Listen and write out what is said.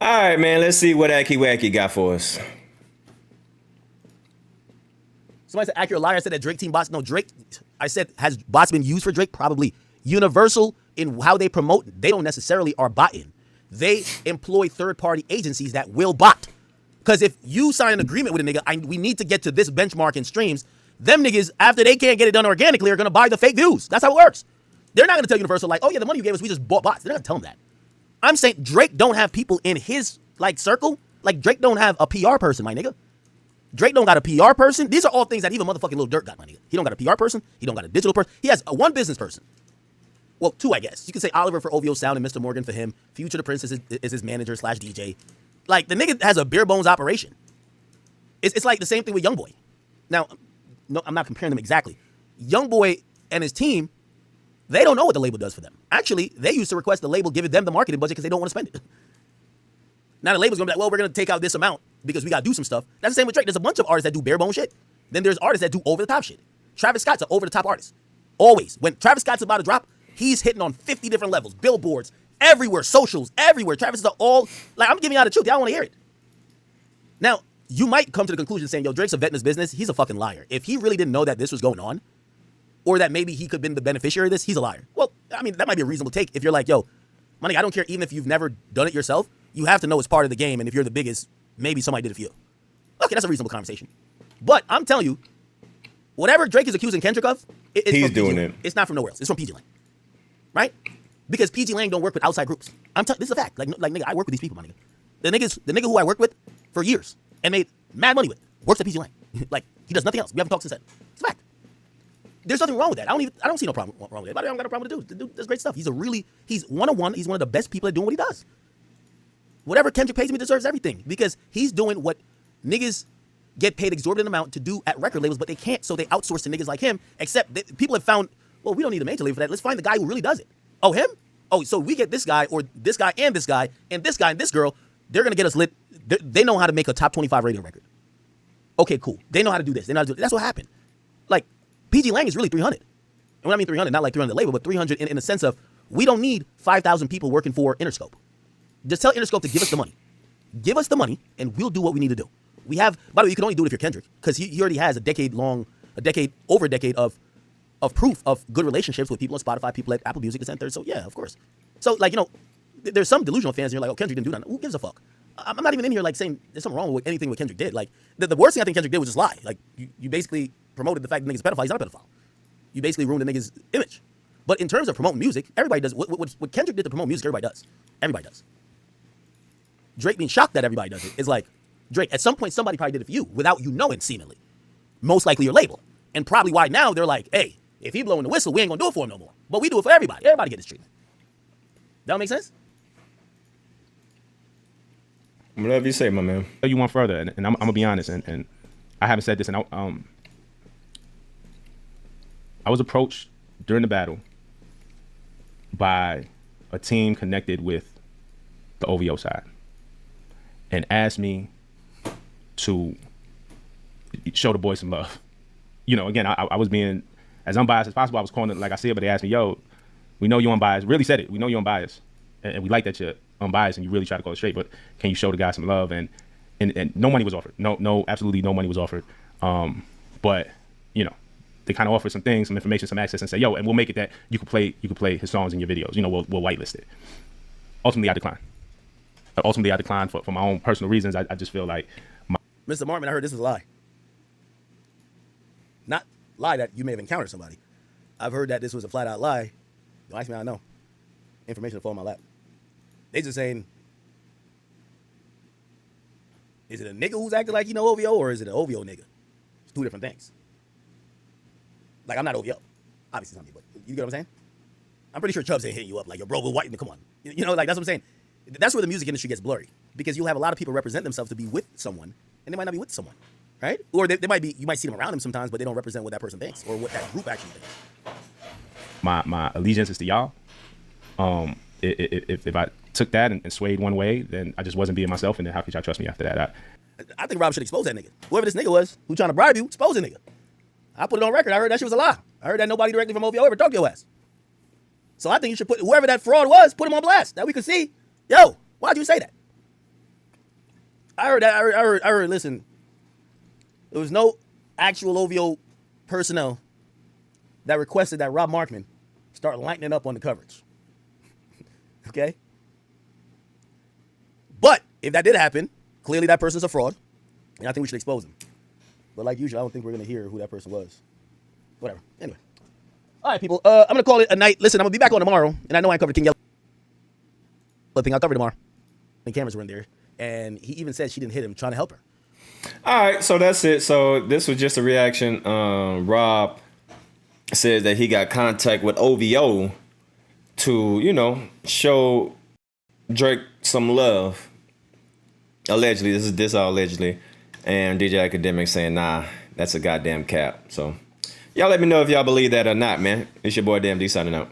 All right, man. Let's see what Aki Wacky got for us. Somebody said accurate liar. I said that Drake team bots. No, Drake. I said has bots been used for Drake? Probably. Universal in how they promote. They don't necessarily are botting. They employ third-party agencies that will bot. Because if you sign an agreement with a nigga, we need to get to this benchmark in streams. Them niggas, after they can't get it done organically, are gonna buy the fake views. That's how it works. They're not gonna tell Universal like, oh yeah, the money you gave us, we just bought bots. They're not gonna tell them that. I'm saying Drake don't have people in his like circle. Like Drake don't have a PR person, my nigga. Drake don't got a PR person. These are all things that even motherfucking Lil Durk got, my nigga. He don't got a PR person. He don't got a digital person. He has one business person. Well, two, I guess. You could say Oliver for OVO Sound and Mr. Morgan for him. Future the Prince is his manager / DJ. Like, the nigga has a bare bones operation. It's like the same thing with Youngboy. Now, no, I'm not comparing them exactly. Youngboy and his team, they don't know what the label does for them. Actually, they used to request the label giving them the marketing budget because they don't want to spend it. Now the label's gonna be like, well, we're gonna take out this amount because we gotta do some stuff. That's the same with Drake. There's a bunch of artists that do bare bone shit. Then there's artists that do over the top shit. Travis Scott's an over the top artist. Always. When Travis Scott's about to drop, he's hitting on 50 different levels, billboards, everywhere, socials, everywhere. Travis is all, like, I'm giving y'all the truth. Y'all wanna hear it. Now, you might come to the conclusion saying, yo, Drake's a vet in his business. He's a fucking liar. If he really didn't know that this was going on, or that maybe he could have been the beneficiary of this, he's a liar. Well, I mean, that might be a reasonable take if you're like, yo, money, I don't care even if you've never done it yourself. You have to know it's part of the game, and if you're the biggest, maybe somebody did it for you. Okay, that's a reasonable conversation. But I'm telling you, whatever Drake is accusing Kendrick of, it's He's from doing PG it. It's not from nowhere else. It's from PG Lang. Right? Because PG Lang don't work with outside groups. This is a fact. Like nigga, I work with these people, my nigga. The nigga who I worked with for years and made mad money with works at PG Lang. Like, he does nothing else. We haven't talked since then. It's a fact. There's nothing wrong with that. I don't see no problem wrong with it. I don't got a problem with the dude. The dude does great stuff. He's one-on-one. He's one of the best people at doing what he does. Whatever Kendrick pays him, he deserves everything because he's doing what niggas get paid exorbitant amount to do at record labels, but they can't, so they outsource to niggas like him. Except that people have found, well, we don't need a major label for that. Let's find the guy who really does it. Oh, him? Oh, so we get this guy or this guy and this guy and this guy and this girl. They're gonna get us lit. They know how to make a top 25 radio record. Okay, cool. They know how to do this. They know how to do it. That's what happened. Like, PG Lang is really 300. And when I mean 300, not like 300 label, but 300 in the sense of we don't need 5,000 people working for Interscope. Just tell Interscope to give us the money. Give us the money, and we'll do what we need to do. We have, by the way, you can only do it if you're Kendrick, because he already has over a decade of proof of good relationships with people on Spotify, people at Apple Music, and third. So yeah, of course. So like, you know, there's some delusional fans, and you're like, oh, Kendrick didn't do that. Who gives a fuck? I'm not even in here like saying there's something wrong with anything what Kendrick did. Like, the worst thing I think Kendrick did was just lie. Like, you basically promoted the fact that nigga's a pedophile. He's not a pedophile. You basically ruined the nigga's image. But in terms of promoting music, everybody does. What Kendrick did to promote music, everybody does. Everybody does. Drake being shocked that everybody does it is like, Drake, at some point somebody probably did it for you without you knowing, seemingly. Most likely your label. And probably why now they're like, hey, if he blowing the whistle, we ain't gonna do it for him no more. But we do it for everybody. Everybody get this treatment. That make sense? Whatever you say, my man. You want further, and I'm gonna be honest, and I haven't said this, and I was approached during the battle by a team connected with the OVO side and asked me to show the boys some love. You know, again, I was being as unbiased as possible. I was calling it like I said, but they asked me, yo, we know you're unbiased. Really said it. We know you're unbiased. And we like that you're unbiased and you really try to call it straight, but can you show the guy some love? And no money was offered. No, absolutely no money was offered. But, you know, they kind of offered some things, some information, some access, and say, yo, and we'll make it that you could play his songs in your videos. You know, we'll whitelist it. Ultimately, I declined. For my own personal reasons. I just feel like Mr. Martin, I heard this is a lie. Not lie that you may have encountered somebody. I've heard that this was a flat out lie. Don't ask me, I know. Information will fall in my lap. They just saying, is it a nigga who's acting like you know OVO, or is it an OVO nigga? It's two different things. Like, I'm not OVO. Obviously, it's not me, but you get what I'm saying? I'm pretty sure Chubbs ain't hitting you up like, yo, bro, we're white, come on. You know, like, that's what I'm saying. That's where the music industry gets blurry, because you'll have a lot of people represent themselves to be with someone, and they might not be with someone, right? Or they might be, you might see them around them sometimes, but they don't represent what that person thinks or what that group actually thinks. my allegiance is to y'all. If I took that and swayed one way, then I just wasn't being myself, and then how could y'all trust me after that? I think Rob should expose that nigga. Whoever this nigga was who trying to bribe you, expose the nigga. I put it on record. I heard that shit was a lie. I heard that nobody directly from OVO ever talked to your ass. So I think you should put whoever that fraud was, put him on blast, that we could see. Yo, why'd you say that? I heard that. I heard. Listen, there was no actual OVO personnel that requested that Rob Markman start lightening up on the coverage. Okay? But if that did happen, clearly that person's a fraud, and I think we should expose him. But like usual, I don't think we're going to hear who that person was. Whatever. Anyway. All right, people. I'm going to call it a night. Listen, I'm going to be back on tomorrow, and I know I covered King Yellow thing. I'll cover tomorrow. And cameras were in there. And he even said she didn't hit him trying to help her. All right, so that's it. So this was just a reaction. Rob says that he got contact with OVO to, you know, show Drake some love. Allegedly, this all allegedly. And DJ Akademiks saying, nah, that's a goddamn cap. So y'all let me know if y'all believe that or not, man. It's your boy DMD signing out.